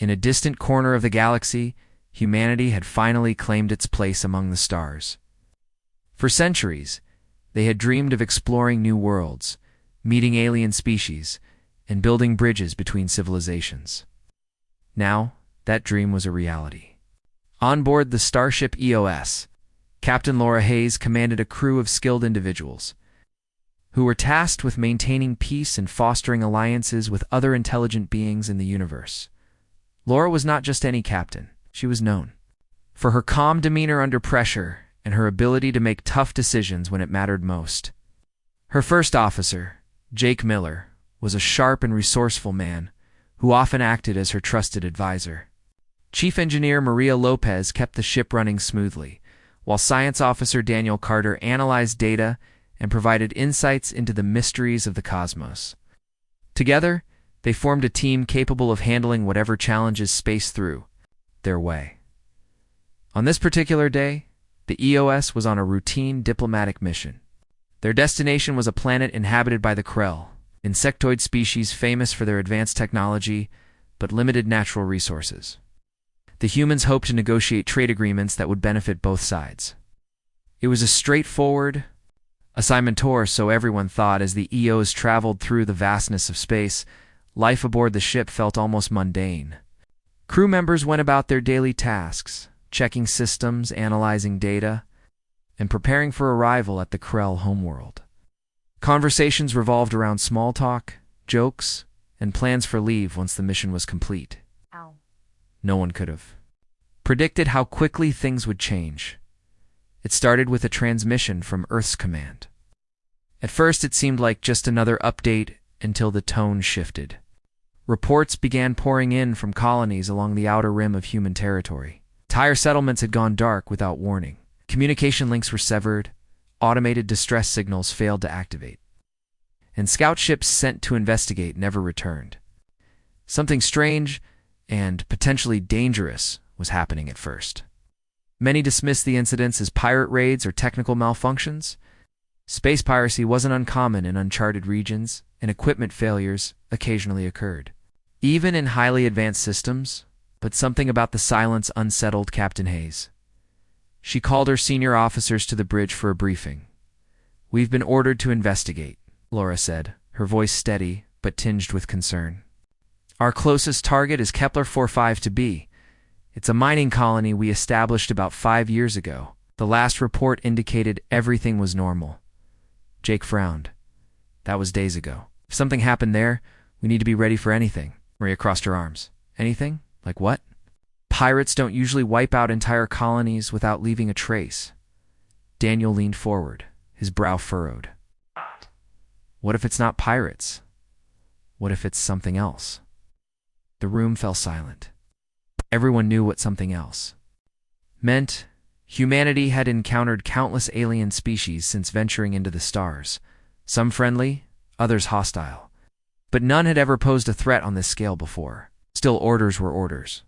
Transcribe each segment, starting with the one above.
In a distant corner of the galaxy, humanity had finally claimed its place among the stars. For centuries, they had dreamed of exploring new worlds, meeting alien species, and building bridges between civilizations. Now, that dream was a reality. On board the starship EOS, Captain Laura Hayes commanded a crew of skilled individuals who were tasked with maintaining peace and fostering alliances with other intelligent beings in the universe. Laura was not just any captain. She was known for her calm demeanor under pressure and her ability to make tough decisions when it mattered most. Her first officer, Jake Miller, was a sharp and resourceful man who often acted as her trusted advisor. Chief Engineer Maria Lopez kept the ship running smoothly, while Science Officer Daniel Carter analyzed data and provided insights into the mysteries of the cosmos. Together, they formed a team capable of handling whatever challenges space threw their way. On this particular day, the EOS was on a routine diplomatic mission. Their destination was a planet inhabited by the Krell, insectoid species famous for their advanced technology but limited natural resources. The humans hoped to negotiate trade agreements that would benefit both sides. It was a straightforward assignment, or so everyone thought. As the EOS traveled through the vastness of space, life aboard the ship felt almost mundane. Crew members went about their daily tasks, checking systems, analyzing data, and preparing for arrival at the Krell homeworld. Conversations revolved around small talk, jokes, and plans for leave once the mission was complete. No one could have predicted how quickly things would change. It started with a transmission from Earth's command. At first, it seemed like just another update until the tone shifted. Reports began pouring in from colonies along the outer rim of human territory. Entire settlements had gone dark without warning. Communication links were severed, automated distress signals failed to activate, and scout ships sent to investigate never returned. Something strange and potentially dangerous was happening at first. Many dismissed the incidents as pirate raids or technical malfunctions. Space piracy wasn't uncommon in uncharted regions, and equipment failures occasionally occurred, even in highly advanced systems. But something about the silence unsettled Captain Hayes. She called her senior officers to the bridge for a briefing. "We've been ordered to investigate," Laura said, her voice steady but tinged with concern. "Our closest target is Kepler 45-b. It's a mining colony we established about 5 years ago. The last report indicated everything was normal." Jake frowned. "That was days ago. If something happened there, we need to be ready for anything." Maria crossed her arms. "Anything? Like what?" "Pirates don't usually wipe out entire colonies without leaving a trace." Daniel leaned forward, his brow furrowed. "What if it's not pirates? What if it's something else?" The room fell silent. Everyone knew what something else meant. Humanity had encountered countless alien species since venturing into the stars, some friendly, others hostile. But none had ever posed a threat on this scale before. Still, orders were orders.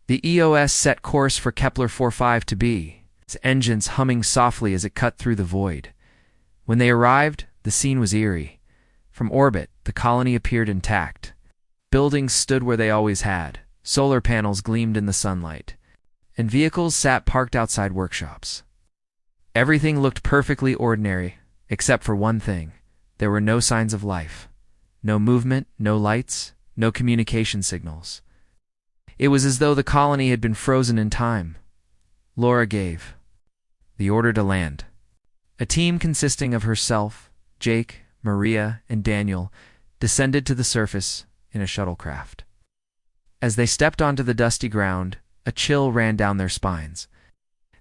The EOS set course for Kepler 45-b, its engines humming softly as it cut through the void. When they arrived, the scene was eerie. From orbit, the colony appeared intact. Buildings stood where they always had. Solar panels gleamed in the sunlight, and vehicles sat parked outside workshops. Everything looked perfectly ordinary, except for one thing. There were no signs of life. No movement, no lights, no communication signals. It was as though the colony had been frozen in time. Laura gave the order to land. A team consisting of herself, Jake, Maria, and Daniel descended to the surface in a shuttlecraft. As they stepped onto the dusty ground, a chill ran down their spines.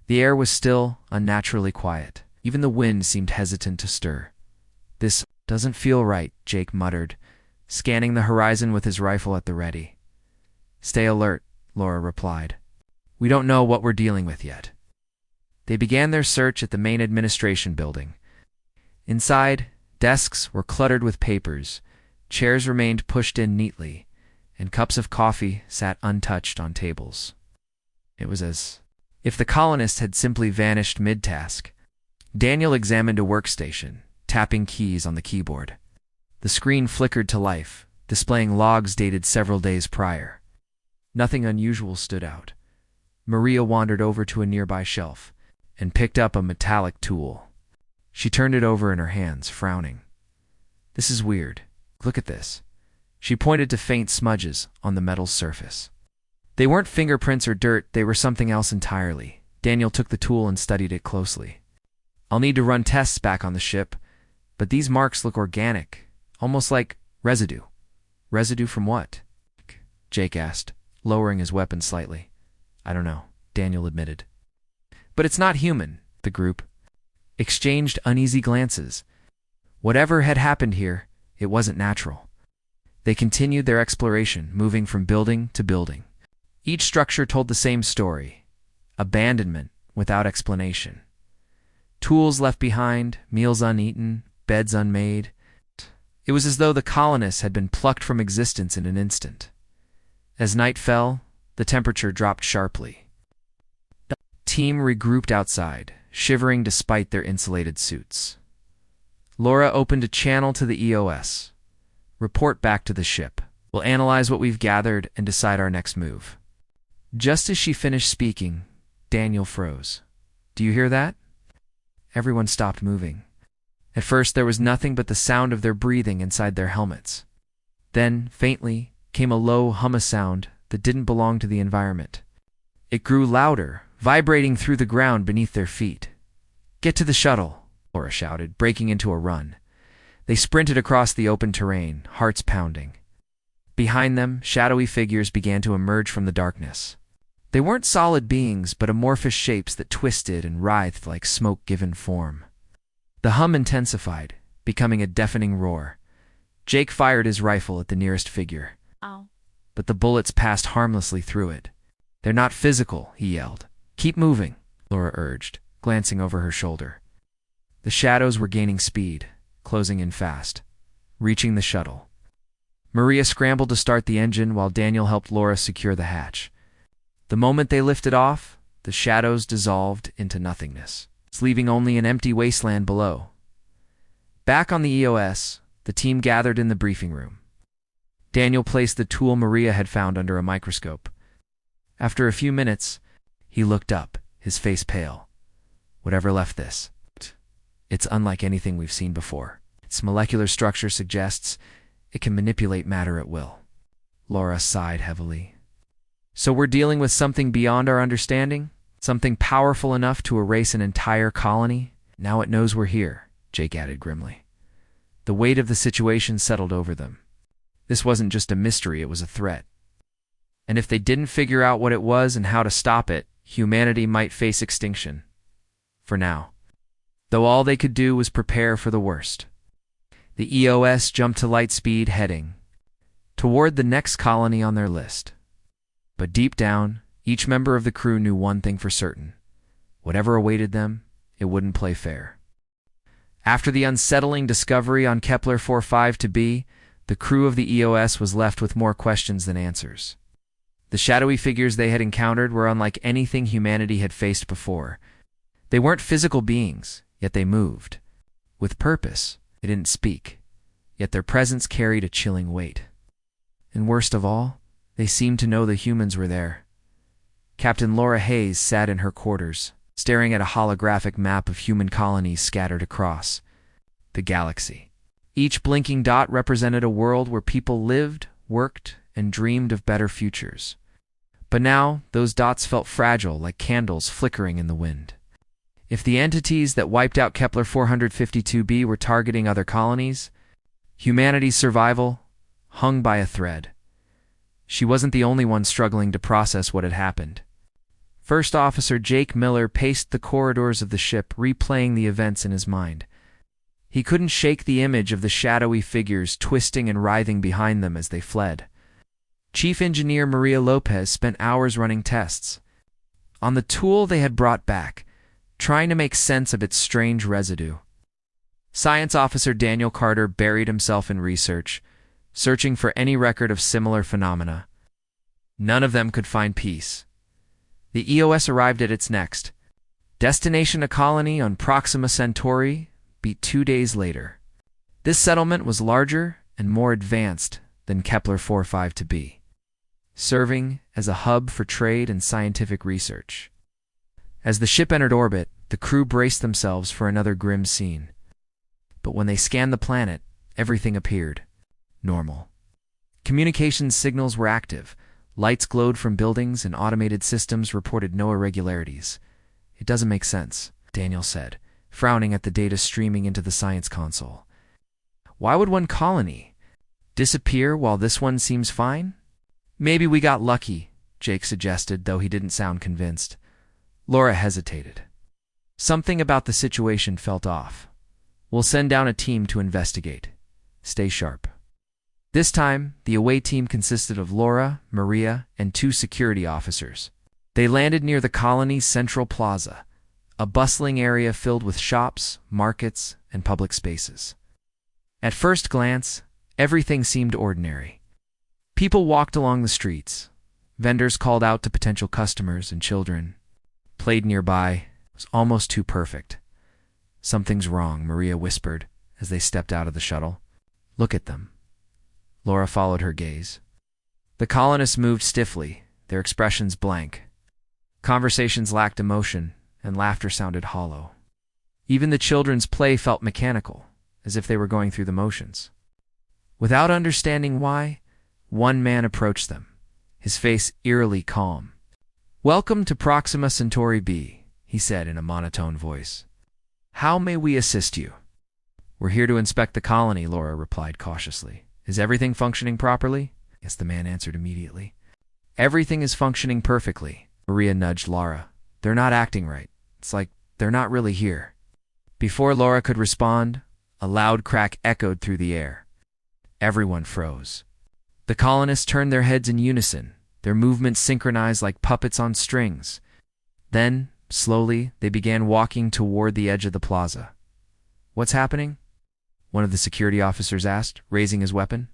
The air was still, unnaturally quiet. Even the wind seemed hesitant to stir. "This doesn't feel right," Jake muttered, scanning the horizon with his rifle at the ready. "Stay alert," Laura replied. "We don't know what we're dealing with yet." They began their search at the main administration building. Inside, desks were cluttered with papers, chairs remained pushed in neatly, and cups of coffee sat untouched on tables. It was as if the colonists had simply vanished mid-task. Daniel examined a workstation, tapping keys on the keyboard. The screen flickered to life, displaying logs dated several days prior. Nothing unusual stood out. Maria wandered over to a nearby shelf and picked up a metallic tool. She turned it over in her hands, frowning. This is weird. Look at this. She pointed to faint smudges on the metal's surface. They weren't fingerprints or dirt, they were something else entirely. Daniel took the tool and studied it closely. I'll need to run tests back on the ship, but these marks look organic, almost like residue. Residue from what? Jake asked, lowering his weapon slightly. I don't know, Daniel admitted. But it's not human. The group exchanged uneasy glances. Whatever had happened here, it wasn't natural. They continued their exploration, moving from building to building. Each structure told the same story: abandonment without explanation. Tools left behind, meals uneaten, beds unmade. It was as though the colonists had been plucked from existence in an instant. As night fell, the temperature dropped sharply. The team regrouped outside, shivering despite their insulated suits. Laura opened a channel to the EOS. Report back to the ship. We'll analyze what we've gathered and decide our next move. Just as she finished speaking, Daniel froze. Do you hear that? Everyone stopped moving. At first, there was nothing but the sound of their breathing inside their helmets. Then, faintly, came a low hum sound that didn't belong to the environment. It grew louder, vibrating through the ground beneath their feet. Get to the shuttle, Laura shouted, breaking into a run. They sprinted across the open terrain, hearts pounding. Behind them, shadowy figures began to emerge from the darkness. They weren't solid beings, but amorphous shapes that twisted and writhed like smoke given form. The hum intensified, becoming a deafening roar. Jake fired his rifle at the nearest figure. Ow. But the bullets passed harmlessly through it. They're not physical, he yelled. Keep moving, Laura urged, glancing over her shoulder. The shadows were gaining speed, closing in fast, reaching the shuttle. Maria scrambled to start the engine while Daniel helped Laura secure the hatch. The moment they lifted off, the shadows dissolved into nothingness, leaving only an empty wasteland below. Back on the EOS, the team gathered in the briefing room. Daniel placed the tool Maria had found under a microscope. After a few minutes, he looked up, his face pale. Whatever left this, it's unlike anything we've seen before. Its molecular structure suggests it can manipulate matter at will. Laura sighed heavily. So we're dealing with something beyond our understanding? Something powerful enough to erase an entire colony? Now it knows we're here, Jake added grimly. The weight of the situation settled over them. This wasn't just a mystery, it was a threat. And if they didn't figure out what it was and how to stop it, humanity might face extinction. For now. Though all they could do was prepare for the worst. The EOS jumped to light speed, heading toward the next colony on their list. But deep down, each member of the crew knew one thing for certain. Whatever awaited them, it wouldn't play fair. After the unsettling discovery on Kepler 45b, the crew of the EOS was left with more questions than answers. The shadowy figures they had encountered were unlike anything humanity had faced before. They weren't physical beings, yet they moved. With purpose, they didn't speak, yet their presence carried a chilling weight. And worst of all, they seemed to know the humans were there. Captain Laura Hayes sat in her quarters, staring at a holographic map of human colonies scattered across the galaxy. Each blinking dot represented a world where people lived, worked, and dreamed of better futures. But now, those dots felt fragile, like candles flickering in the wind. If the entities that wiped out Kepler 452b were targeting other colonies, humanity's survival hung by a thread. She wasn't the only one struggling to process what had happened. First Officer Jake Miller paced the corridors of the ship, replaying the events in his mind. He couldn't shake the image of the shadowy figures twisting and writhing behind them as they fled. Chief Engineer Maria Lopez spent hours running tests on the tool they had brought back, trying to make sense of its strange residue. Science Officer Daniel Carter buried himself in research, searching for any record of similar phenomena. None of them could find peace. The EOS arrived at its next destination, a colony on Proxima Centauri, beat 2 days later. This settlement was larger and more advanced than Kepler 45b. serving as a hub for trade and scientific research. As the ship entered orbit, the crew braced themselves for another grim scene. But when they scanned the planet, everything appeared normal. Communications signals were active. Lights glowed from buildings and automated systems reported no irregularities. "It doesn't make sense," Daniel said, frowning at the data streaming into the science console. "Why would one colony disappear while this one seems fine?" "Maybe we got lucky," Jake suggested, though he didn't sound convinced. Laura hesitated. Something about the situation felt off. "We'll send down a team to investigate. Stay sharp." This time, the away team consisted of Laura, Maria, and 2 security officers. They landed near the colony's central plaza, a bustling area filled with shops, markets, and public spaces. At first glance, everything seemed ordinary. People walked along the streets. Vendors called out to potential customers, and children played nearby. It was almost too perfect. "Something's wrong," Maria whispered as they stepped out of the shuttle. "Look at them." Laura followed her gaze. The colonists moved stiffly, their expressions blank. Conversations lacked emotion, and laughter sounded hollow. Even the children's play felt mechanical, as if they were going through the motions. Without understanding why, one man approached them, his face eerily calm. "Welcome to Proxima Centauri B," he said in a monotone voice. "How may we assist you?" "We're here to inspect the colony," Laura replied cautiously. "Is everything functioning properly?" "Yes," the man answered immediately. "Everything is functioning perfectly." Maria nudged Laura. "They're not acting right. It's like they're not really here." Before Laura could respond, a loud crack echoed through the air. Everyone froze. The colonists turned their heads in unison, their movements synchronized like puppets on strings. Then, slowly, they began walking toward the edge of the plaza. "What's happening?" one of the security officers asked, raising his weapon.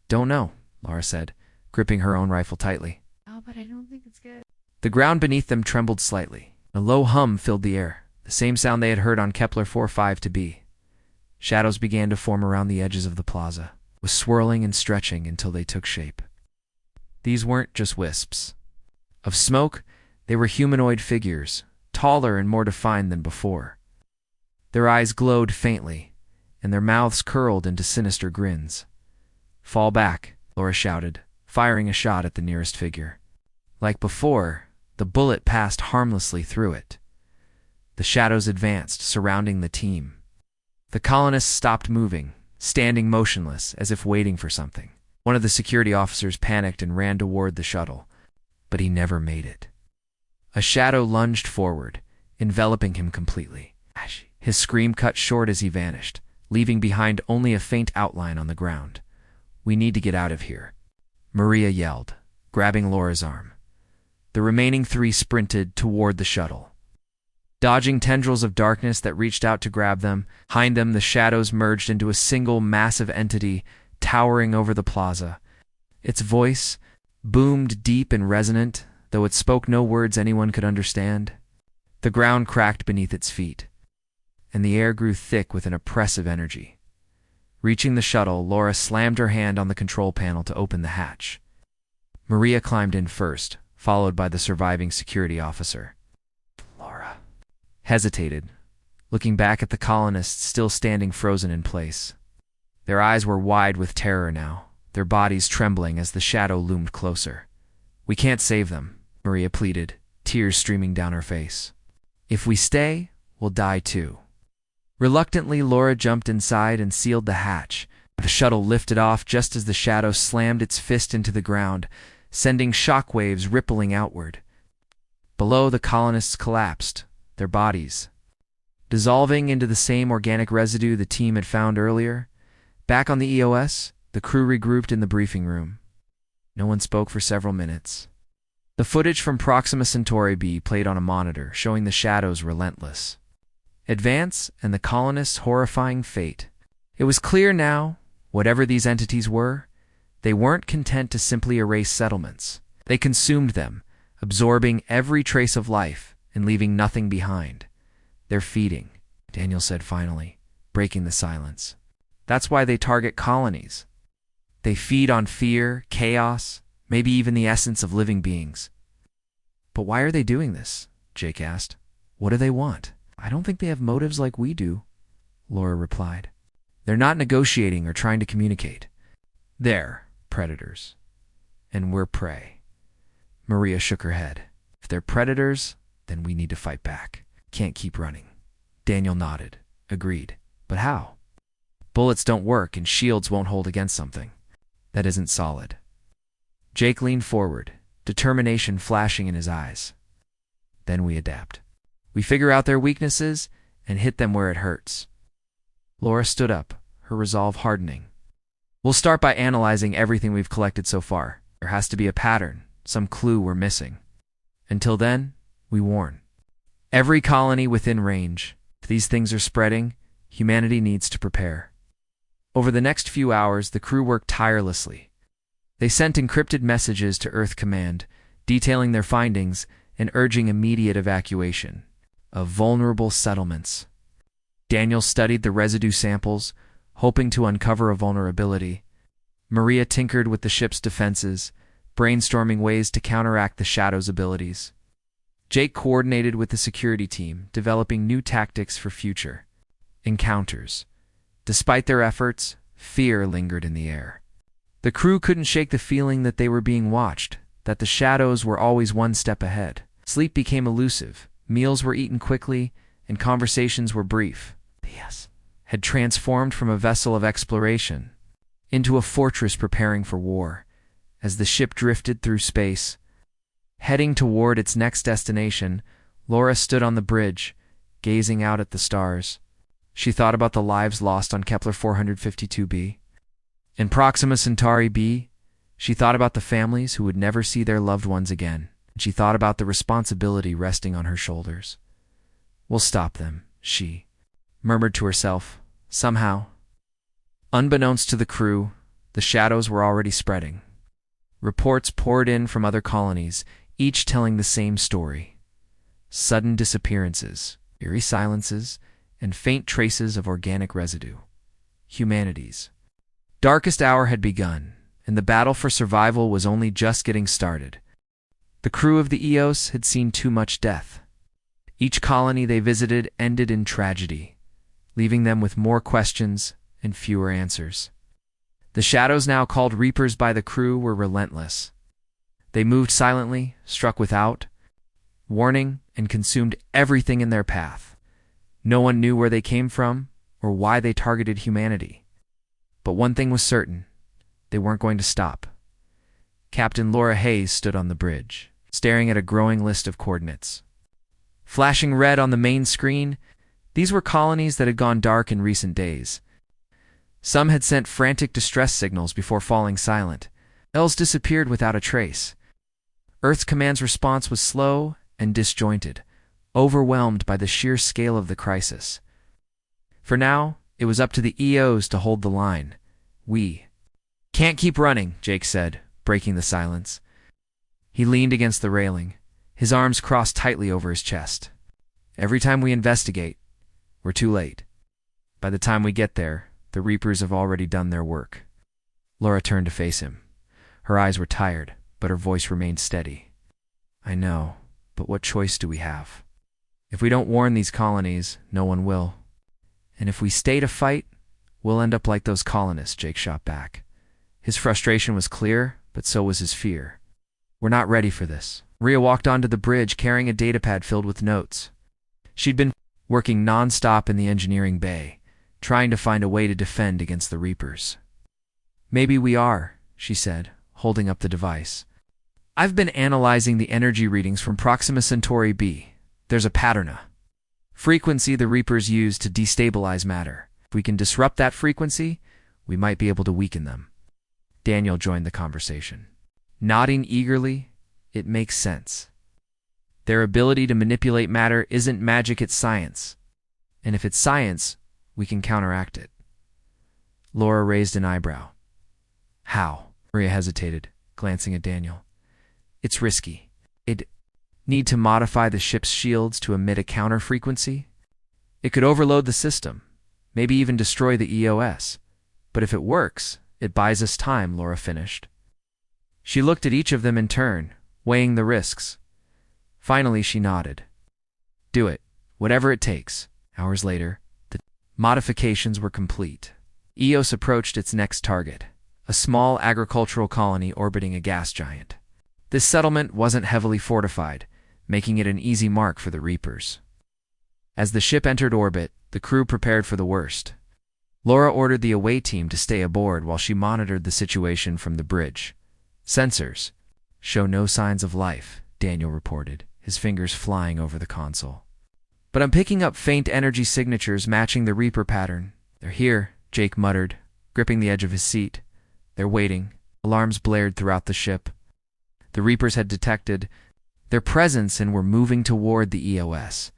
"Don't know," Laura said, gripping her own rifle tightly. "Oh, but I don't think it's good." The ground beneath them trembled slightly. A low hum filled the air, the same sound they had heard on Kepler 4-5b. Shadows began to form around the edges of the plaza, was swirling and stretching until they took shape. These weren't just wisps of smoke, they were humanoid figures, taller and more defined than before. Their eyes glowed faintly, and their mouths curled into sinister grins. "Fall back," Laura shouted, firing a shot at the nearest figure. Like before, the bullet passed harmlessly through it. The shadows advanced, surrounding the team. The colonists stopped moving, standing motionless, as if waiting for something. One of the security officers panicked and ran toward the shuttle, but he never made it. A shadow lunged forward, enveloping him completely. His scream cut short as he vanished, leaving behind only a faint outline on the ground. "We need to get out of here," Maria yelled, grabbing Laura's arm. The remaining 3 sprinted toward the shuttle. Dodging tendrils of darkness that reached out to grab them, behind them the shadows merged into a single massive entity towering over the plaza. Its voice boomed deep and resonant, though it spoke no words anyone could understand. The ground cracked beneath its feet, and the air grew thick with an oppressive energy. Reaching the shuttle, Laura slammed her hand on the control panel to open the hatch. Maria climbed in first, followed by the surviving security officer. Laura hesitated, looking back at the colonists still standing frozen in place. Their eyes were wide with terror now, their bodies trembling as the shadow loomed closer. "We can't save them," Maria pleaded, tears streaming down her face. "If we stay, we'll die too." Reluctantly, Laura jumped inside and sealed the hatch. The shuttle lifted off just as the shadow slammed its fist into the ground, sending shockwaves rippling outward. Below, the colonists collapsed, their bodies dissolving into the same organic residue the team had found earlier. Back on the EOS, the crew regrouped in the briefing room. No one spoke for several minutes. The footage from Proxima Centauri B played on a monitor, showing the shadows' relentless advance and the colonists' horrifying fate. It was clear now, whatever these entities were, they weren't content to simply erase settlements. They consumed them, absorbing every trace of life and leaving nothing behind. "They're feeding," Daniel said finally, breaking the silence. "That's why they target colonies. They feed on fear, chaos, maybe even the essence of living beings. But why are they doing this? Jake asked. What do they want? I don't think they have motives like we do, Laura replied. They're not negotiating or trying to communicate. They're predators. And we're prey. Maria shook her head. If they're predators, then we need to fight back. Can't keep running. Daniel nodded. Agreed. But how? Bullets don't work and shields won't hold against something that isn't solid. Jake leaned forward, determination flashing in his eyes. Then we adapt. We figure out their weaknesses and hit them where it hurts. Laura stood up, her resolve hardening. We'll start by analyzing everything we've collected so far. There has to be a pattern, some clue we're missing. Until then, we warn. Every colony within range. If these things are spreading, humanity needs to prepare. Over the next few hours, the crew worked tirelessly. They sent encrypted messages to Earth Command, detailing their findings and urging immediate evacuation of vulnerable settlements. Daniel studied the residue samples, hoping to uncover a vulnerability. Maria tinkered with the ship's defenses, brainstorming ways to counteract the Shadow's abilities. Jake coordinated with the security team, developing new tactics for future encounters. Despite their efforts, fear lingered in the air. The crew couldn't shake the feeling that they were being watched, that the Shadows were always one step ahead. Sleep became elusive, meals were eaten quickly, and conversations were brief. The had transformed from a vessel of exploration into a fortress preparing for war. As the ship drifted through space, heading toward its next destination, Laura stood on the bridge, gazing out at the stars. She thought about the lives lost on Kepler 452b. In Proxima Centauri b, she thought about the families who would never see their loved ones again. She thought about the responsibility resting on her shoulders. We'll stop them, she murmured to herself. Somehow, unbeknownst to the crew, the Shadows were already spreading. Reports poured in from other colonies, each telling the same story. Sudden disappearances, eerie silences, and faint traces of organic residue. Humanity's darkest hour had begun, and the battle for survival was only just getting started. The crew of the Eos had seen too much death. Each colony they visited ended in tragedy, leaving them with more questions and fewer answers. The Shadows, now called Reapers by the crew, were relentless. They moved silently, struck without warning, and consumed everything in their path. No one knew where they came from or why they targeted humanity. But one thing was certain: they weren't going to stop. Captain Laura Hayes stood on the bridge, staring at a growing list of coordinates. Flashing red on the main screen, these were colonies that had gone dark in recent days. Some had sent frantic distress signals before falling silent. Else disappeared without a trace. Earth's command's response was slow and disjointed, overwhelmed by the sheer scale of the crisis. For now, it was up to the EOs to hold the line. We can't keep running, Jake said, breaking the silence. He leaned against the railing, his arms crossed tightly over his chest. Every time we investigate, we're too late. By the time we get there, the Reapers have already done their work. Laura turned to face him. Her eyes were tired, but her voice remained steady. I know, but what choice do we have? If we don't warn these colonies, no one will. And if we stay to fight, we'll end up like those colonists, Jake shot back. His frustration was clear, but so was his fear. We're not ready for this. Maria walked onto the bridge carrying a datapad filled with notes. She'd been working non-stop in the engineering bay, trying to find a way to defend against the Reapers. Maybe we are, she said, holding up the device. I've been analyzing the energy readings from Proxima Centauri b. There's a pattern. Frequency the Reapers use to destabilize matter. If we can disrupt that frequency, we might be able to weaken them. Daniel joined the conversation. Nodding eagerly, it makes sense. Their ability to manipulate matter isn't magic, it's science. And if it's science, we can counteract it. Laura raised an eyebrow. How? Maria hesitated, glancing at Daniel. It's risky. It'd need to modify the ship's shields to emit a counter frequency. It could overload the system, maybe even destroy the EOS. But if it works, it buys us time, Laura finished. She looked at each of them in turn, weighing the risks. Finally, she nodded. Do it, whatever it takes. Hours later, the modifications were complete. Eos approached its next target, a small agricultural colony orbiting a gas giant. This settlement wasn't heavily fortified, making it an easy mark for the Reapers. As the ship entered orbit, the crew prepared for the worst. Laura ordered the away team to stay aboard while she monitored the situation from the bridge. Sensors show no signs of life, Daniel reported, his fingers flying over the console. But I'm picking up faint energy signatures matching the Reaper pattern. They're here, Jake muttered, gripping the edge of his seat. They're waiting. Alarms blared throughout the ship. The Reapers had detected their presence and were moving toward the EOS.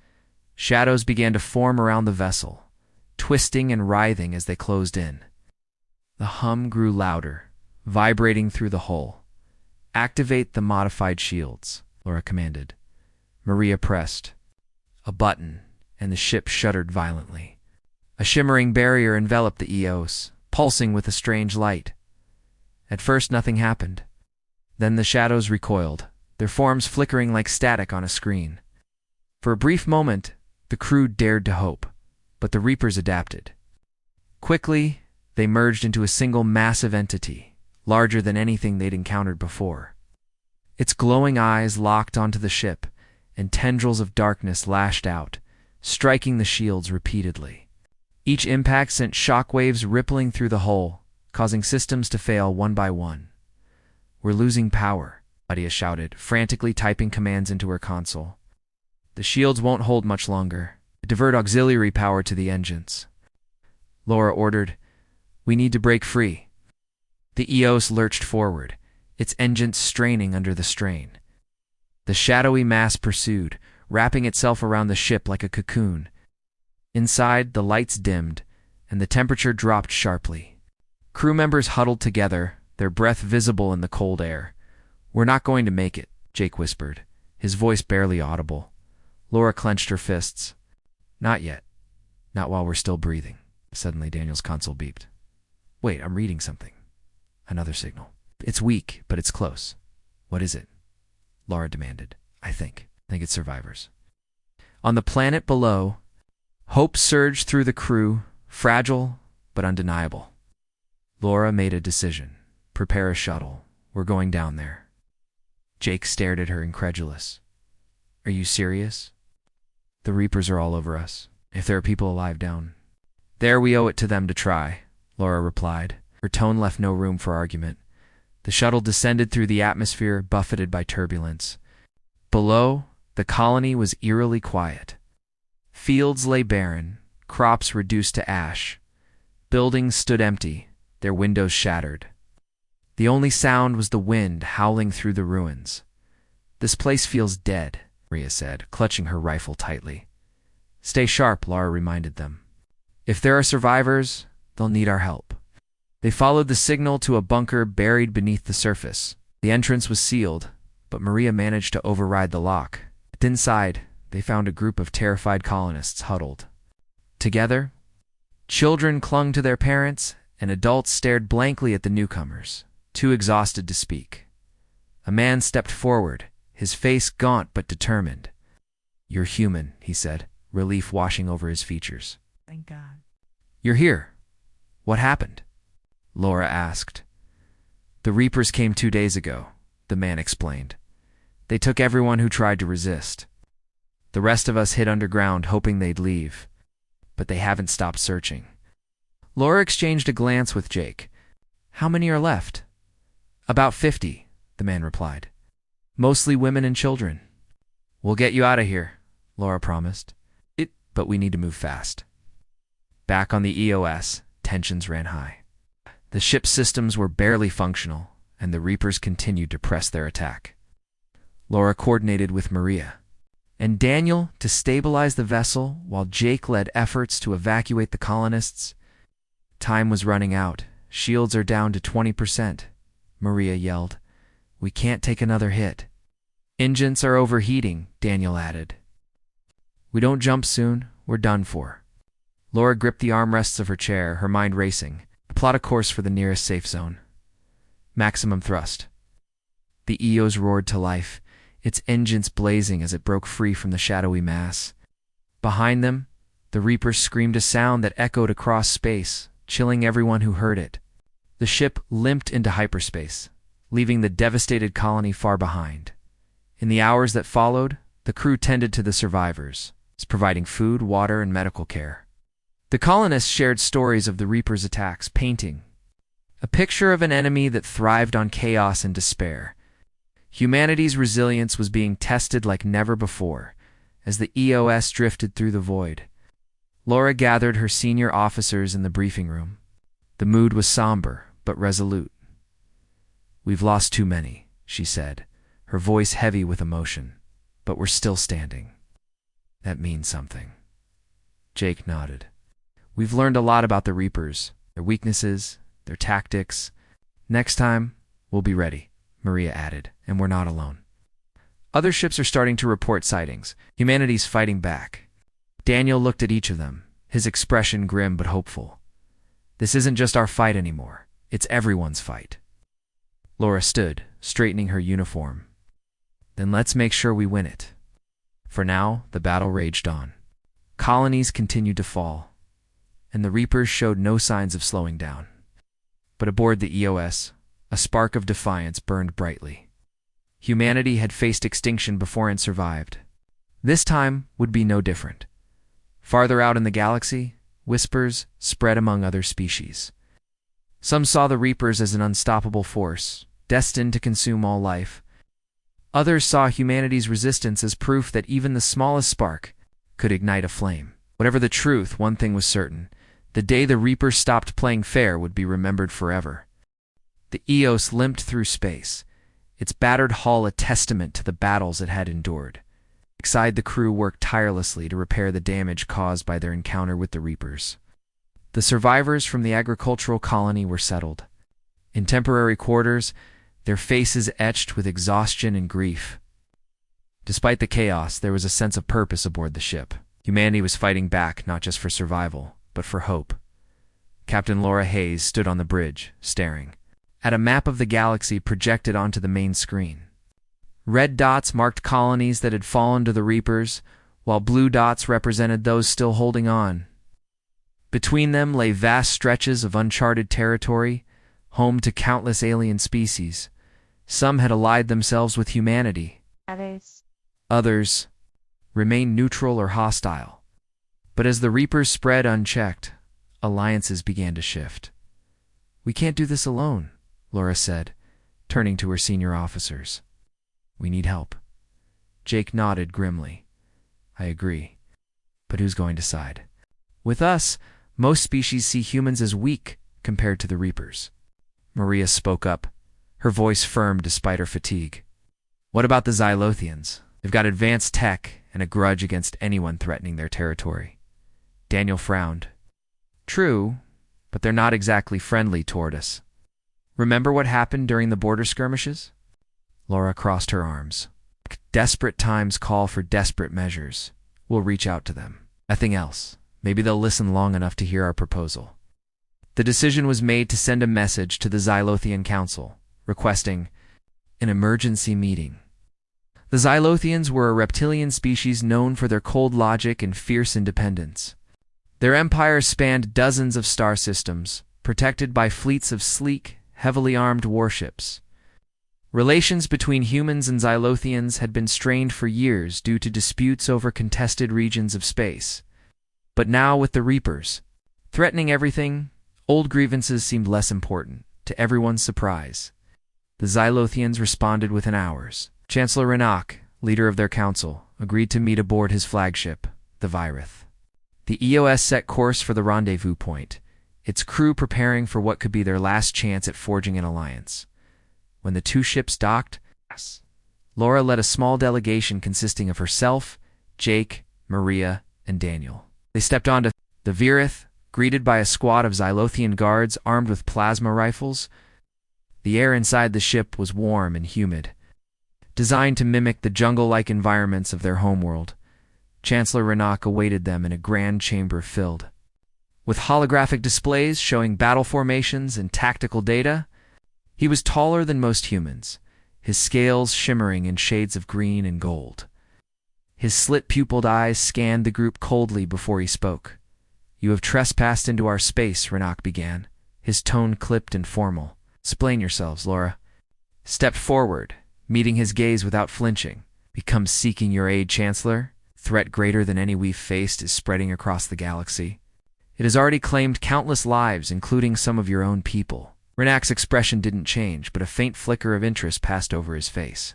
Shadows began to form around the vessel, twisting and writhing as they closed in. The hum grew louder, vibrating through the hull. Activate the modified shields, Laura commanded. Maria pressed a button, and the ship shuddered violently. A shimmering barrier enveloped the EOS, pulsing with a strange light. At first, nothing happened. Then the shadows recoiled, their forms flickering like static on a screen. For a brief moment, the crew dared to hope, but the Reapers adapted. Quickly, they merged into a single massive entity, larger than anything they'd encountered before. Its glowing eyes locked onto the ship, and tendrils of darkness lashed out, striking the shields repeatedly. Each impact sent shockwaves rippling through the hull, causing systems to fail one by one. We're losing power, Adia shouted, frantically typing commands into her console. The shields won't hold much longer. Divert auxiliary power to the engines. Laura ordered, We need to break free. The EOS lurched forward, its engines straining under the strain. The shadowy mass pursued, wrapping itself around the ship like a cocoon. Inside, the lights dimmed, and the temperature dropped sharply. Crew members huddled together, their breath visible in the cold air. We're not going to make it, Jake whispered, his voice barely audible. Laura clenched her fists. Not yet. Not while we're still breathing. Suddenly, Daniel's console beeped. Wait, I'm reading something. Another signal. It's weak, but it's close. What is it? Laura demanded. I think it's survivors. On the planet below, hope surged through the crew, fragile but undeniable. Laura made a decision. Prepare a shuttle. We're going down there. Jake stared at her, incredulous. Are you serious? The Reapers are all over us. If there are people alive down there, we owe it to them to try, Laura replied. Her tone left no room for argument. The shuttle descended through the atmosphere, buffeted by turbulence. Below, the colony was eerily quiet. Fields lay barren, crops reduced to ash. Buildings stood empty, their windows shattered. The only sound was the wind howling through the ruins. This place feels dead, Maria said, clutching her rifle tightly. Stay sharp, Laura reminded them. If there are survivors, they'll need our help. They followed the signal to a bunker buried beneath the surface. The entrance was sealed, but Maria managed to override the lock. Inside, they found a group of terrified colonists huddled. Together, children clung to their parents, and adults stared blankly at the newcomers, too exhausted to speak. A man stepped forward, his face gaunt but determined. You're human, he said, relief washing over his features. Thank God. You're here. What happened? Laura asked. The Reapers came 2 days ago, the man explained. They took everyone who tried to resist. The rest of us hid underground, hoping they'd leave. But they haven't stopped searching. Laura exchanged a glance with Jake. How many are left? About 50, the man replied. Mostly women and children. We'll get you out of here, Laura promised. But we need to move fast. Back on the EOS, tensions ran high. The ship's systems were barely functional, and the Reapers continued to press their attack. Laura coordinated with Maria and Daniel to stabilize the vessel while Jake led efforts to evacuate the colonists. Time was running out. Shields are down to 20%, Maria yelled. We can't take another hit. Engines are overheating, Daniel added. We don't jump soon, we're done for. Laura gripped the armrests of her chair, her mind racing. Plot a course for the nearest safe zone. Maximum thrust. The Eos roared to life, its engines blazing as it broke free from the shadowy mass. Behind them, the Reapers screamed a sound that echoed across space, chilling everyone who heard it. The ship limped into hyperspace, leaving the devastated colony far behind. In the hours that followed, the crew tended to the survivors, providing food, water, and medical care. The colonists shared stories of the Reapers' attacks, painting a picture of an enemy that thrived on chaos and despair. Humanity's resilience was being tested like never before, as the EOS drifted through the void. Laura gathered her senior officers in the briefing room. The mood was somber, but resolute. "We've lost too many," she said, her voice heavy with emotion, "but we're still standing." "That means something." Jake nodded. "We've learned a lot about the Reapers, their weaknesses, their tactics. Next time, we'll be ready," Maria added, "and we're not alone." Other ships are starting to report sightings. Humanity's fighting back. Daniel looked at each of them, his expression grim but hopeful. "This isn't just our fight anymore. It's everyone's fight." Laura stood, straightening her uniform. "Then let's make sure we win it." For now, the battle raged on. Colonies continued to fall, and the Reapers showed no signs of slowing down. But aboard the EOS, a spark of defiance burned brightly. Humanity had faced extinction before and survived. This time would be no different. Farther out in the galaxy, whispers spread among other species. Some saw the Reapers as an unstoppable force, destined to consume all life. Others saw humanity's resistance as proof that even the smallest spark could ignite a flame. Whatever the truth, one thing was certain: the day the Reapers stopped playing fair would be remembered forever. The Eos limped through space, its battered hull a testament to the battles it had endured. Inside, the crew worked tirelessly to repair the damage caused by their encounter with the Reapers. The survivors from the agricultural colony were settled. In temporary quarters, their faces etched with exhaustion and grief. Despite the chaos, there was a sense of purpose aboard the ship. Humanity was fighting back not just for survival, but for hope. Captain Laura Hayes stood on the bridge, staring at a map of the galaxy projected onto the main screen. Red dots marked colonies that had fallen to the Reapers, while blue dots represented those still holding on. Between them lay vast stretches of uncharted territory, home to countless alien species. Some had allied themselves with humanity. Others remained neutral or hostile. But as the Reapers spread unchecked, alliances began to shift. "We can't do this alone," Laura said, turning to her senior officers. "We need help." Jake nodded grimly. "I agree. But who's going to side?" "With us, most species see humans as weak compared to the Reapers." Maria spoke up, her voice firm despite her fatigue. "What about the Xylothians? They've got advanced tech and a grudge against anyone threatening their territory." Daniel frowned. "True, but they're not exactly friendly toward us. Remember what happened during the border skirmishes?" Laura crossed her arms. "Desperate times call for desperate measures. We'll reach out to them. Nothing else. Maybe they'll listen long enough to hear our proposal." The decision was made to send a message to the Xylothian Council, requesting an emergency meeting. The Xylothians were a reptilian species known for their cold logic and fierce independence. Their empire spanned dozens of star systems, protected by fleets of sleek, heavily armed warships. Relations between humans and Xylothians had been strained for years due to disputes over contested regions of space. But now, with the Reapers threatening everything, old grievances seemed less important, to everyone's surprise. The Xylothians responded within hours. Chancellor Renak, leader of their council, agreed to meet aboard his flagship, the Virith. The EOS set course for the rendezvous point, its crew preparing for what could be their last chance at forging an alliance. When the two ships docked, Laura led a small delegation consisting of herself, Jake, Maria, and Daniel. They stepped onto the Virith, greeted by a squad of Xylothian guards armed with plasma rifles. The air inside the ship was warm and humid, designed to mimic the jungle-like environments of their homeworld. Chancellor Renak awaited them in a grand chamber filled with holographic displays showing battle formations and tactical data. He was taller than most humans, his scales shimmering in shades of green and gold. His slit-pupiled eyes scanned the group coldly before he spoke. "You have trespassed into our space," Renak began, his tone clipped and formal. "Explain yourselves, Laura." Stepped forward, meeting his gaze without flinching. "Become seeking your aid, Chancellor? Threat greater than any we've faced is spreading across the galaxy. It has already claimed countless lives, including some of your own people." Renak's expression didn't change, but a faint flicker of interest passed over his face.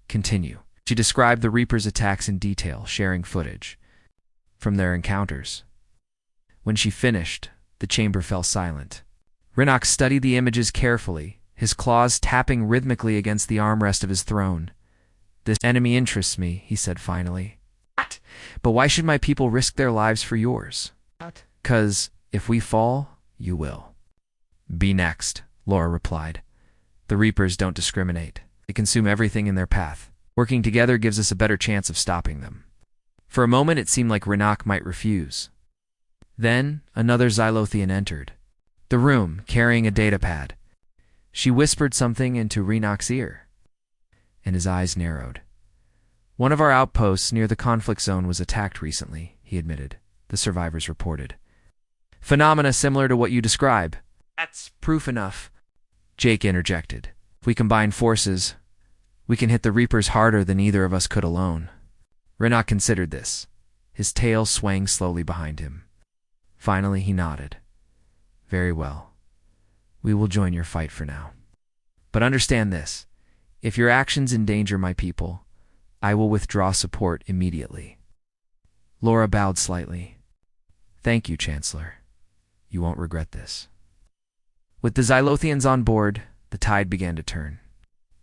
"Continue." She described the Reaper's attacks in detail, sharing footage from their encounters. When she finished, the chamber fell silent. Renak studied the images carefully, his claws tapping rhythmically against the armrest of his throne. "This enemy interests me," he said finally. "What? But why should my people risk their lives for yours?" "'Cause if we fall, you will." "Be next," Laura replied. "The Reapers don't discriminate. They consume everything in their path. Working together gives us a better chance of stopping them." For a moment it seemed like Renak might refuse. Then another Xylothian entered the room, carrying a datapad. She whispered something into Renak's ear, and his eyes narrowed. "One of our outposts near the conflict zone was attacked recently," he admitted, the survivors reported. "Phenomena similar to what you describe." "That's proof enough," Jake interjected. "If we combine forces, we can hit the Reapers harder than either of us could alone." Renak considered this, his tail swaying slowly behind him. Finally he nodded. "Very well. We will join your fight for now. But understand this. If your actions endanger my people, I will withdraw support immediately." Laura bowed slightly. "Thank you, Chancellor. You won't regret this." With the Xylothians on board, the tide began to turn.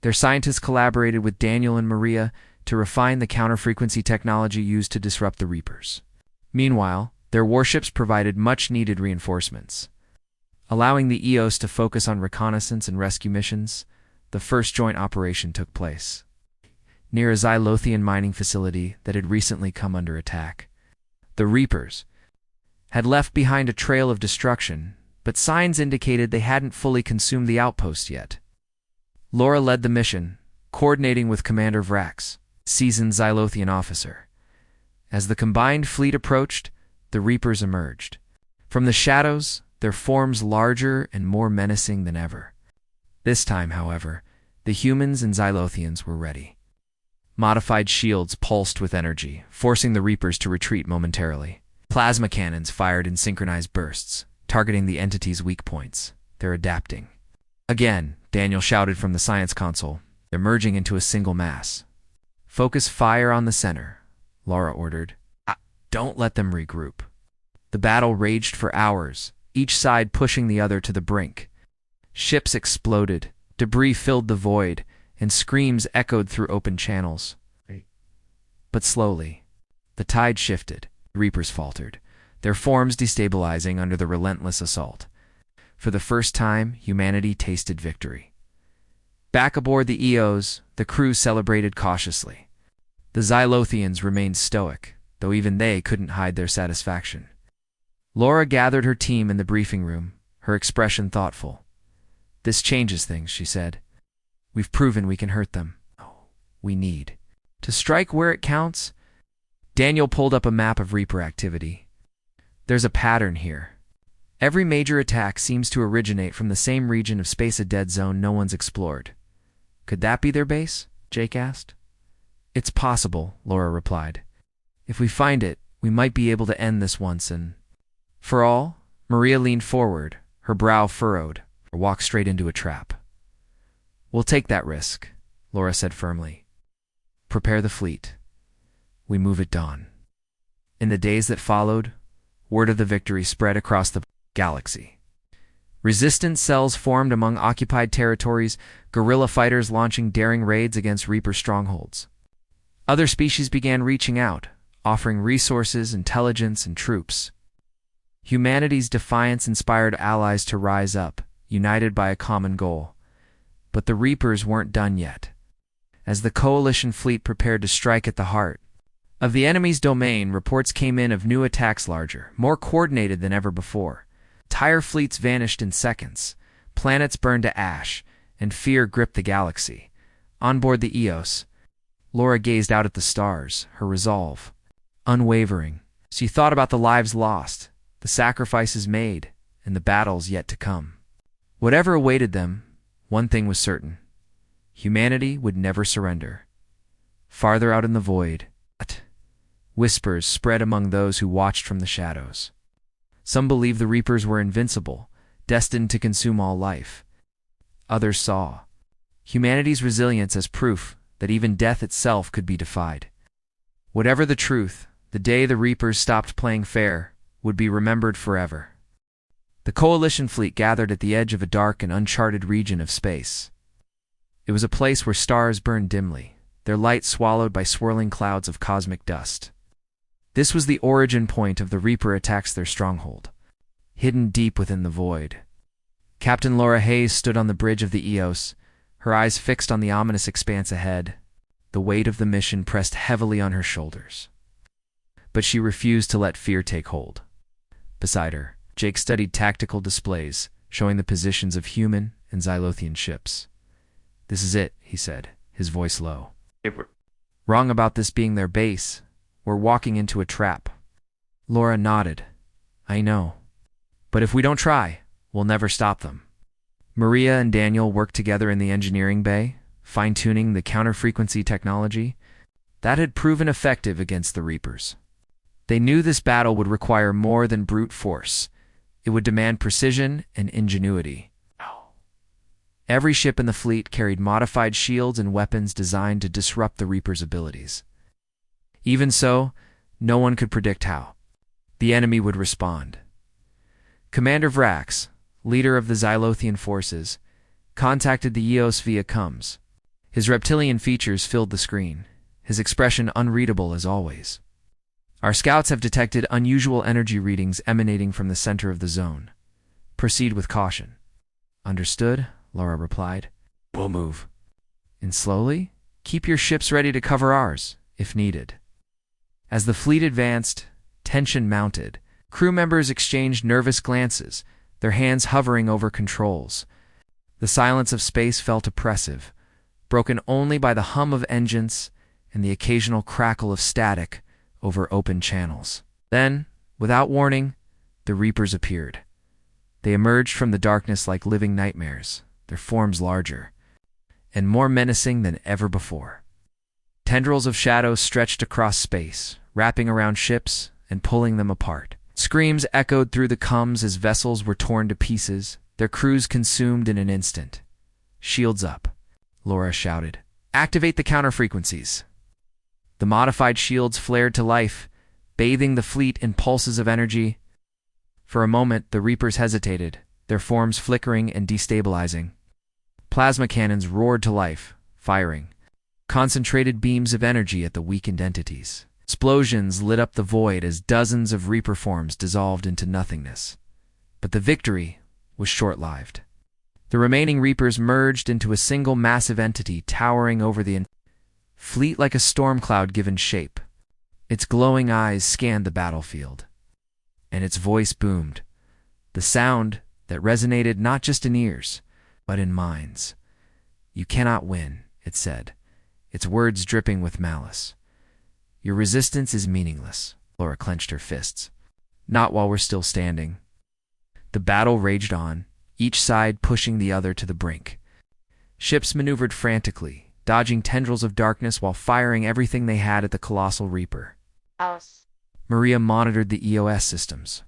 Their scientists collaborated with Daniel and Maria to refine the counter-frequency technology used to disrupt the Reapers. Meanwhile, their warships provided much-needed reinforcements. Allowing the EOS to focus on reconnaissance and rescue missions, the first joint operation took place near a Xylothian mining facility that had recently come under attack. The Reapers had left behind a trail of destruction, but signs indicated they hadn't fully consumed the outpost yet. Laura led the mission, coordinating with Commander Vrax, seasoned Xylothian officer. As the combined fleet approached, the Reapers emerged. From the shadows, their forms larger and more menacing than ever. This time, however, the humans and Xylothians were ready. Modified shields pulsed with energy, forcing the Reapers to retreat momentarily. Plasma cannons fired in synchronized bursts, targeting the entity's weak points. They're adapting. Again, Daniel shouted from the science console, emerging into a single mass. "Focus fire on the center," Laura ordered. "Don't let them regroup." The battle raged for hours, each side pushing the other to the brink. Ships exploded, debris filled the void, and screams echoed through open channels. But slowly, the tide shifted. The Reapers faltered, their forms destabilizing under the relentless assault. For the first time, humanity tasted victory. Back aboard the EOs, the crew celebrated cautiously. The Xylothians remained stoic, though even they couldn't hide their satisfaction. Laura gathered her team in the briefing room, her expression thoughtful. "This changes things," she said. "We've proven we can hurt them. We need to strike where it counts." Daniel pulled up a map of Reaper activity. "There's a pattern here. Every major attack seems to originate from the same region of space, a dead zone no one's explored." "Could that be their base?" Jake asked. "It's possible," Laura replied. "If we find it, we might be able to end this once and for all." Maria leaned forward, her brow furrowed, or walked straight into a trap. "We'll take that risk," Laura said firmly. "Prepare the fleet. We move at dawn." In the days that followed, word of the victory spread across the galaxy. Resistance cells formed among occupied territories, guerrilla fighters launching daring raids against Reaper strongholds. Other species began reaching out, offering resources, intelligence, and troops. Humanity's defiance inspired allies to rise up, united by a common goal. But the Reapers weren't done yet. As the coalition fleet prepared to strike at the heart of the enemy's domain, reports came in of new attacks larger, more coordinated than ever before. Entire fleets vanished in seconds, planets burned to ash, and fear gripped the galaxy. On board the Eos, Laura gazed out at the stars, her resolve unwavering. She thought about the lives lost, the sacrifices made, and the battles yet to come. Whatever awaited them, one thing was certain. Humanity would never surrender. Farther out in the void, whispers spread among those who watched from the shadows. Some believed the Reapers were invincible, destined to consume all life. Others saw humanity's resilience as proof that even death itself could be defied. Whatever the truth, the day the Reapers stopped playing fair would be remembered forever. The Coalition fleet gathered at the edge of a dark and uncharted region of space. It was a place where stars burned dimly, their light swallowed by swirling clouds of cosmic dust. This was the origin point of the Reaper attacks, their stronghold, hidden deep within the void. Captain Laura Hayes stood on the bridge of the Eos, her eyes fixed on the ominous expanse ahead. The weight of the mission pressed heavily on her shoulders. But she refused to let fear take hold. Beside her, Jake studied tactical displays, showing the positions of human and Xylothian ships. "This is it," he said, his voice low. If we're "Wrong about this being their base. We're walking into a trap." Laura nodded. "I know. But if we don't try, we'll never stop them." Maria and Daniel worked together in the engineering bay, fine-tuning the counter-frequency technology that had proven effective against the Reapers. They knew this battle would require more than brute force. It would demand precision and ingenuity. Every ship in the fleet carried modified shields and weapons designed to disrupt the Reapers' abilities. Even so, no one could predict how the enemy would respond. Commander Vrax, leader of the Xylothian forces, contacted the Eos via comms. His reptilian features filled the screen, his expression unreadable as always. "Our scouts have detected unusual energy readings emanating from the center of the zone. Proceed with caution." "Understood," Laura replied. "We'll move." "And slowly? Keep your ships ready to cover ours, if needed." As the fleet advanced, tension mounted. Crew members exchanged nervous glances, their hands hovering over controls. The silence of space felt oppressive, broken only by the hum of engines and the occasional crackle of static over open channels. Then, without warning, the Reapers appeared. They emerged from the darkness like living nightmares, their forms larger and more menacing than ever before. Tendrils of shadow stretched across space, wrapping around ships and pulling them apart. Screams echoed through the comms as vessels were torn to pieces, their crews consumed in an instant. "Shields up," Laura shouted. "Activate the counter-frequencies." The modified shields flared to life, bathing the fleet in pulses of energy. For a moment, the Reapers hesitated, their forms flickering and destabilizing. Plasma cannons roared to life, firing concentrated beams of energy at the weakened entities. Explosions lit up the void as dozens of Reaper forms dissolved into nothingness. But the victory was short-lived. The remaining Reapers merged into a single massive entity towering over the fleet like a storm cloud given shape. Its glowing eyes scanned the battlefield, and its voice boomed, the sound that resonated not just in ears, but in minds. "You cannot win," it said, its words dripping with malice. "Your resistance is meaningless." Laura clenched her fists. "Not while we're still standing." The battle raged on, each side pushing the other to the brink. Ships maneuvered frantically, dodging tendrils of darkness while firing everything they had at the colossal Reaper. Maria monitored the EOS systems,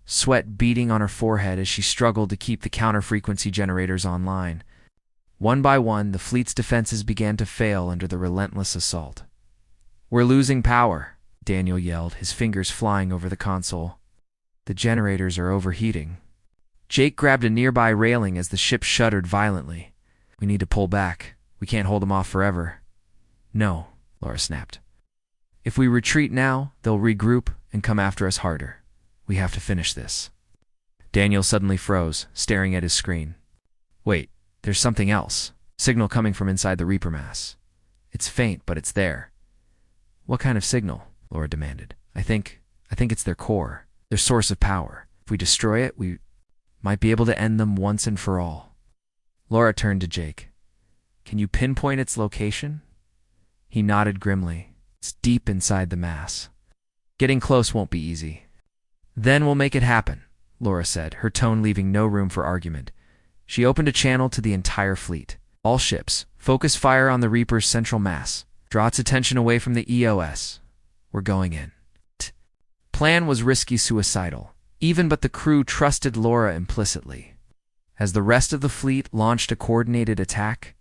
sweat beading on her forehead as she struggled to keep the counter-frequency generators online. One by one, the fleet's defenses began to fail under the relentless assault. "We're losing power," Daniel yelled, his fingers flying over the console. "The generators are overheating." Jake grabbed a nearby railing as the ship shuddered violently. "We need to pull back. We can't hold them off forever." "No," Laura snapped. "If we retreat now, they'll regroup and come after us harder. We have to finish this." Daniel suddenly froze, staring at his screen. "Wait, there's something else. Signal coming from inside the Reaper mass. It's faint, but it's there." "What kind of signal?" Laura demanded. I think it's their core, their source of power. If we destroy it, we might be able to end them once and for all." Laura turned to Jake. Can you pinpoint its location? He nodded grimly. It's deep inside the mass. Getting close won't be easy. Then we'll make it happen, Laura said, her tone leaving no room for argument. She opened a channel to the entire fleet. All ships, focus fire on the Reaper's central mass. Draw its attention away from the EOS. We're going in. Plan was risky suicidal. Even but the crew trusted Laura implicitly. As the rest of the fleet launched a coordinated attack,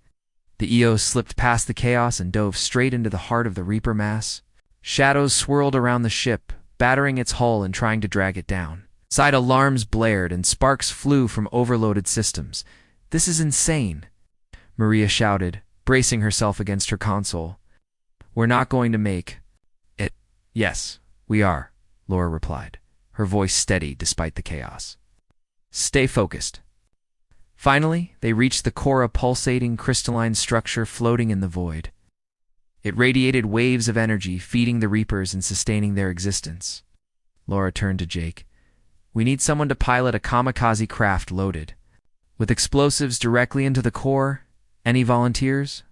the EOS slipped past the chaos and dove straight into the heart of the Reaper mass. Shadows swirled around the ship, battering its hull and trying to drag it down. Side alarms blared and sparks flew from overloaded systems. This is insane, Maria shouted, bracing herself against her console. We're not going to make it. Yes, we are, Laura replied, her voice steady despite the chaos. Stay focused. Finally, they reached the core, a pulsating crystalline structure floating in the void. It radiated waves of energy, feeding the Reapers and sustaining their existence. Laura turned to Jake. We need someone to pilot a kamikaze craft loaded with explosives directly into the core. Any volunteers?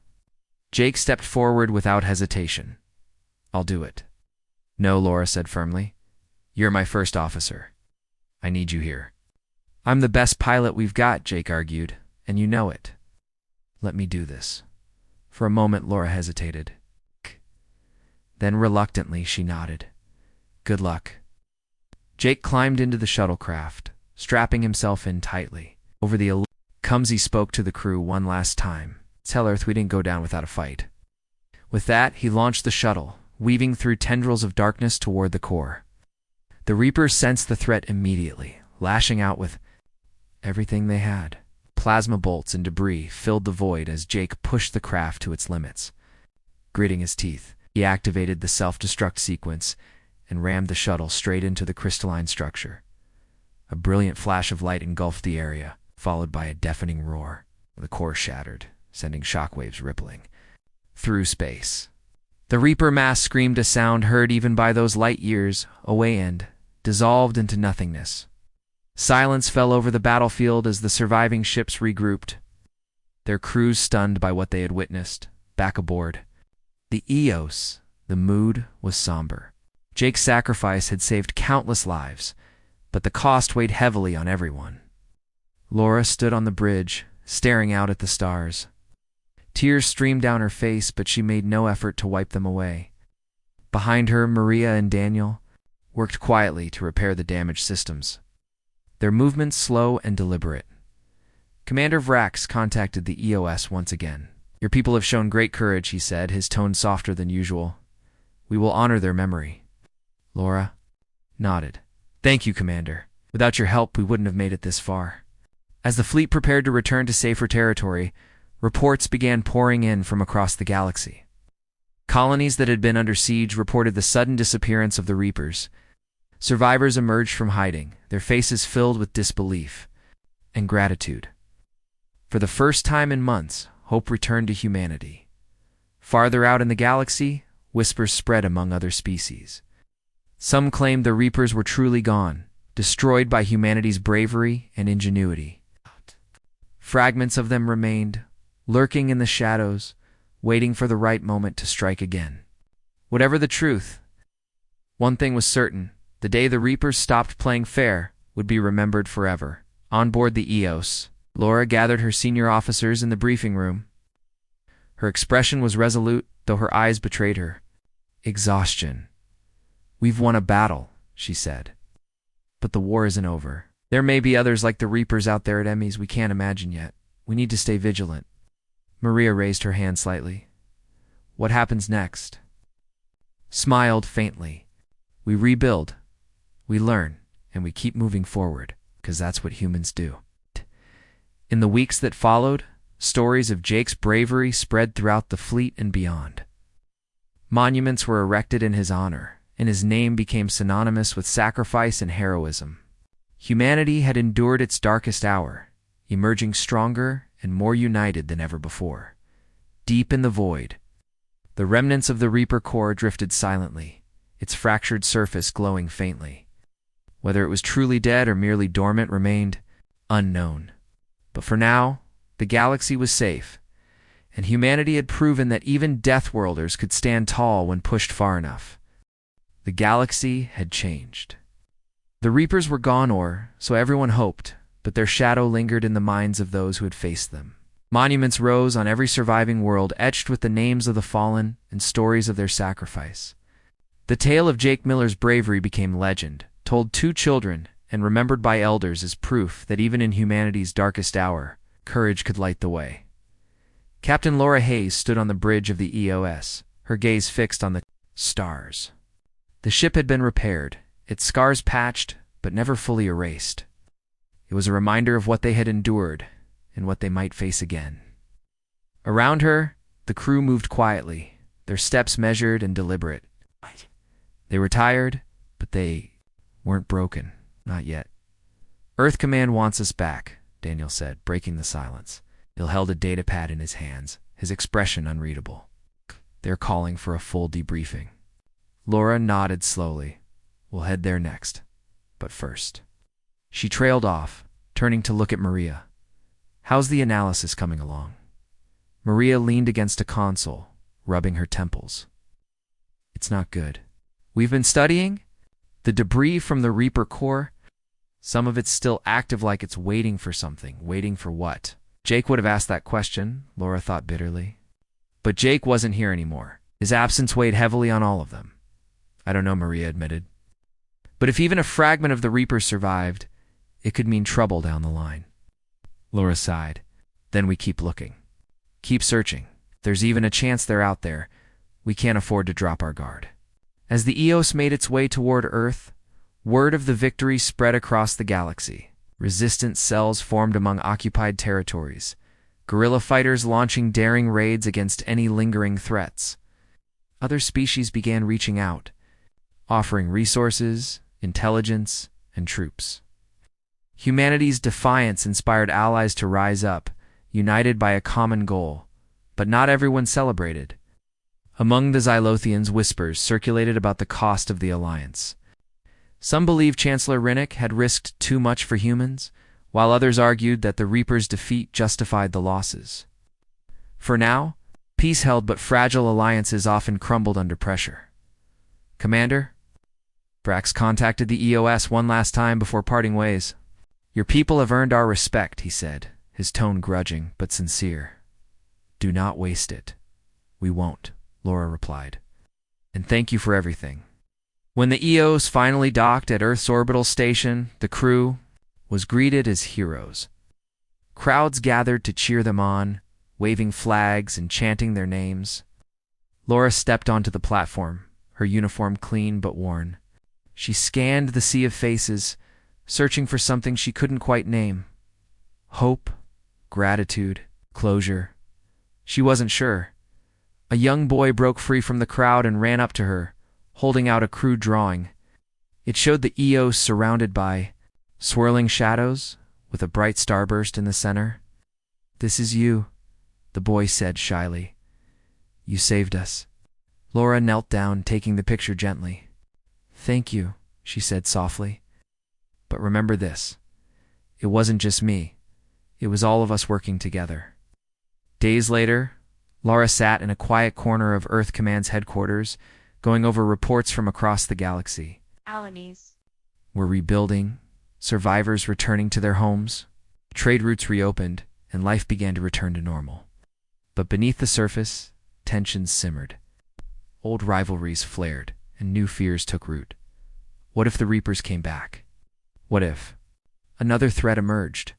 Jake stepped forward without hesitation. I'll do it. No, Laura said firmly. You're my first officer. I need you here. I'm the best pilot we've got, Jake argued, and you know it. Let me do this. For a moment, Laura hesitated. Then reluctantly, she nodded. Good luck. Jake climbed into the shuttlecraft, strapping himself in tightly. Over the Cumsey spoke to the crew one last time. Tell Earth we didn't go down without a fight. With that, he launched the shuttle, weaving through tendrils of darkness toward the core. The Reapers sensed the threat immediately, lashing out with everything they had. Plasma bolts and debris filled the void as Jake pushed the craft to its limits. Gritting his teeth, he activated the self-destruct sequence and rammed the shuttle straight into the crystalline structure. A brilliant flash of light engulfed the area, followed by a deafening roar. The core shattered, sending shockwaves rippling through space. The Reaper mass screamed, a sound heard even by those light years away, and dissolved into nothingness. Silence fell over the battlefield as the surviving ships regrouped, their crews stunned by what they had witnessed. Back aboard the EOS, the mood was somber. Jake's sacrifice had saved countless lives, but the cost weighed heavily on everyone. Laura stood on the bridge, staring out at the stars. Tears streamed down her face, but she made no effort to wipe them away. Behind her, Maria and Daniel worked quietly to repair the damaged systems, their movements slow and deliberate. Commander Vrax contacted the EOS once again. Your people have shown great courage, he said, his tone softer than usual. We will honor their memory. Laura nodded. Thank you, Commander. Without your help, we wouldn't have made it this far. As the fleet prepared to return to safer territory, reports began pouring in from across the galaxy. Colonies that had been under siege reported the sudden disappearance of the Reapers. Survivors emerged from hiding, their faces filled with disbelief and gratitude. For the first time in months, hope returned to humanity. Farther out in the galaxy, whispers spread among other species. Some claimed the Reapers were truly gone, destroyed by humanity's bravery and ingenuity. Fragments of them remained, lurking in the shadows, waiting for the right moment to strike again. Whatever the truth, one thing was certain: the day the Reapers stopped playing fair would be remembered forever. On board the EOS, Laura gathered her senior officers in the briefing room. Her expression was resolute, though her eyes betrayed her exhaustion. We've won a battle, she said. But the war isn't over. There may be others like the Reapers out there at Emmys we can't imagine yet. We need to stay vigilant. Maria raised her hand slightly. What happens next? Smiled faintly. We rebuild, we learn, and we keep moving forward, because that's what humans do. In the weeks that followed, stories of Jake's bravery spread throughout the fleet and beyond. Monuments were erected in his honor, and his name became synonymous with sacrifice and heroism. Humanity had endured its darkest hour, emerging stronger and more united than ever before. Deep in the void, the remnants of the Reaper core drifted silently, its fractured surface glowing faintly. Whether it was truly dead or merely dormant remained unknown. But for now, the galaxy was safe, and humanity had proven that even Deathworlders could stand tall when pushed far enough. The galaxy had changed. The Reapers were gone, or so everyone hoped, but their shadow lingered in the minds of those who had faced them. Monuments rose on every surviving world, etched with the names of the fallen and stories of their sacrifice. The tale of Jake Miller's bravery became legend, told to children and remembered by elders as proof that even in humanity's darkest hour, courage could light the way. Captain Laura Hayes stood on the bridge of the EOS, her gaze fixed on the stars. The ship had been repaired, its scars patched, but never fully erased. It was a reminder of what they had endured and what they might face again. Around her, the crew moved quietly, their steps measured and deliberate. They were tired, but they weren't broken. Not yet. Earth Command wants us back, Daniel said, breaking the silence. He held a datapad in his hands, his expression unreadable. They're calling for a full debriefing. Laura nodded slowly. We'll head there next. But first. She trailed off, turning to look at Maria. How's the analysis coming along? Maria leaned against a console, rubbing her temples. It's not good. We've been studying the debris from the Reaper core. Some of it's still active, like it's waiting for something. Waiting for what? Jake would have asked that question, Laura thought bitterly. But Jake wasn't here anymore. His absence weighed heavily on all of them. I don't know, Maria admitted. But if even a fragment of the Reaper survived, it could mean trouble down the line. Laura sighed. Then we keep looking. Keep searching. There's even a chance they're out there. We can't afford to drop our guard. As the EOS made its way toward Earth, word of the victory spread across the galaxy. Resistance cells formed among occupied territories, guerrilla fighters launching daring raids against any lingering threats. Other species began reaching out, offering resources, intelligence, and troops. Humanity's defiance inspired allies to rise up, united by a common goal, but not everyone celebrated. Among the Xylothians, whispers circulated about the cost of the alliance. Some believed Chancellor Rinnick had risked too much for humans, while others argued that the Reaper's defeat justified the losses. For now, peace held, but fragile alliances often crumbled under pressure. Commander? Brax contacted the EOS one last time before parting ways. Your people have earned our respect, he said, his tone grudging but sincere. Do not waste it. We won't, Laura replied. And thank you for everything. When the EOS finally docked at Earth's orbital station, the crew was greeted as heroes. Crowds gathered to cheer them on, waving flags and chanting their names. Laura stepped onto the platform, her uniform clean but worn. She scanned the sea of faces, searching for something she couldn't quite name. Hope, gratitude, closure. She wasn't sure. A young boy broke free from the crowd and ran up to her, holding out a crude drawing. It showed the EOS surrounded by swirling shadows, with a bright starburst in the center. This is you, the boy said shyly. You saved us. Laura knelt down, taking the picture gently. Thank you, she said softly. But remember this. It wasn't just me. It was all of us working together. Days later, Laura sat in a quiet corner of Earth Command's headquarters, going over reports from across the galaxy. Alanis. We're rebuilding, survivors returning to their homes, trade routes reopened, and life began to return to normal. But beneath the surface, tensions simmered. Old rivalries flared, and new fears took root. What if the Reapers came back? What if another threat emerged?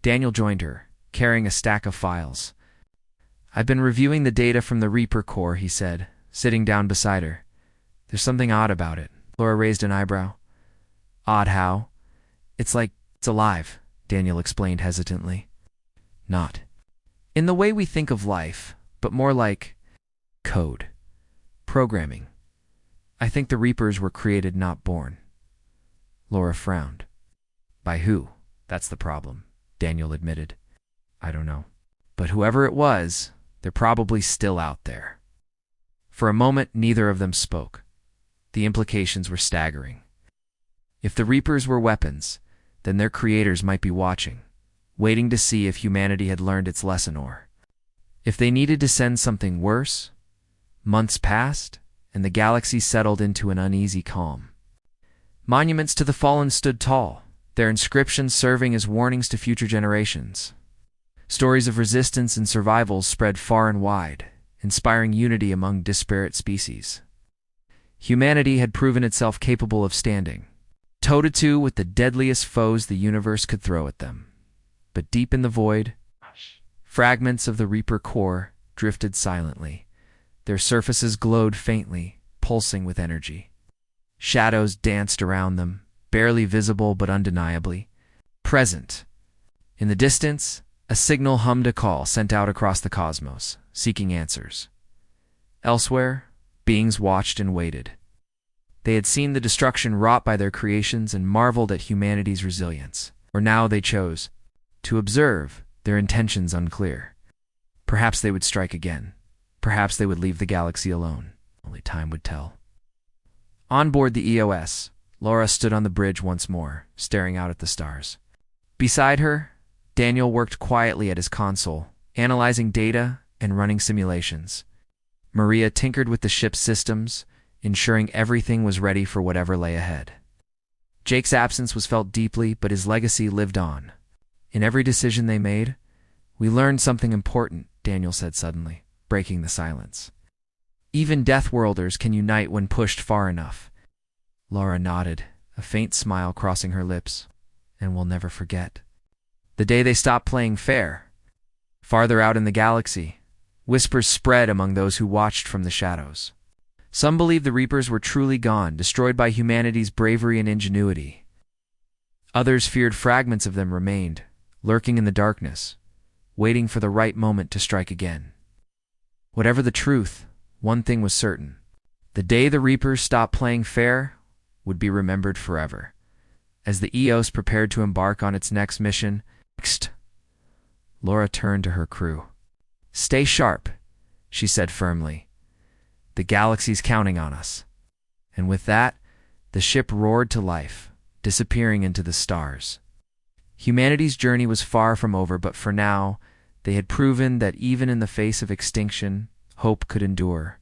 Daniel joined her, carrying a stack of files. I've been reviewing the data from the Reaper core, he said, sitting down beside her. There's something odd about it. Laura raised an eyebrow. Odd how? It's like it's alive, Daniel explained hesitantly. Not in the way we think of life, but more like code, programming. I think the Reapers were created, not born. Laura frowned. By who? That's the problem, Daniel admitted. I don't know. But whoever it was, they're probably still out there. For a moment, neither of them spoke. The implications were staggering. If the Reapers were weapons, then their creators might be watching, waiting to see if humanity had learned its lesson or If they needed to send something worse, months passed, and the galaxy settled into an uneasy calm. Monuments to the fallen stood tall, their inscriptions serving as warnings to future generations. Stories of resistance and survival spread far and wide, inspiring unity among disparate species. Humanity had proven itself capable of standing toe-to-toe with the deadliest foes the universe could throw at them. But deep in the void, fragments of the Reaper core drifted silently. Their surfaces glowed faintly, pulsing with energy. Shadows danced around them, barely visible but undeniably present. In the distance, a signal hummed a call sent out across the cosmos, seeking answers. Elsewhere, beings watched and waited. They had seen the destruction wrought by their creations and marveled at humanity's resilience. Or now they chose to observe, their intentions unclear. Perhaps they would strike again. Perhaps they would leave the galaxy alone. Only time would tell. On board the EOS, Laura stood on the bridge once more, staring out at the stars. Beside her, Daniel worked quietly at his console, analyzing data and running simulations. Maria tinkered with the ship's systems, ensuring everything was ready for whatever lay ahead. Jake's absence was felt deeply, but his legacy lived on. In every decision they made, "We learned something important," Daniel said suddenly, breaking the silence. "Even Deathworlders can unite when pushed far enough." Laura nodded, a faint smile crossing her lips. "And we'll never forget the day they stopped playing fair." Farther out in the galaxy, whispers spread among those who watched from the shadows. Some believed the Reapers were truly gone, destroyed by humanity's bravery and ingenuity. Others feared fragments of them remained, lurking in the darkness, waiting for the right moment to strike again. Whatever the truth, one thing was certain. The day the Reapers stopped playing fair would be remembered forever. As the EOS prepared to embark on its next mission, Laura turned to her crew. "Stay sharp," she said firmly. "The galaxy's counting on us." And with that, the ship roared to life, disappearing into the stars. Humanity's journey was far from over, but for now, they had proven that even in the face of extinction, hope could endure.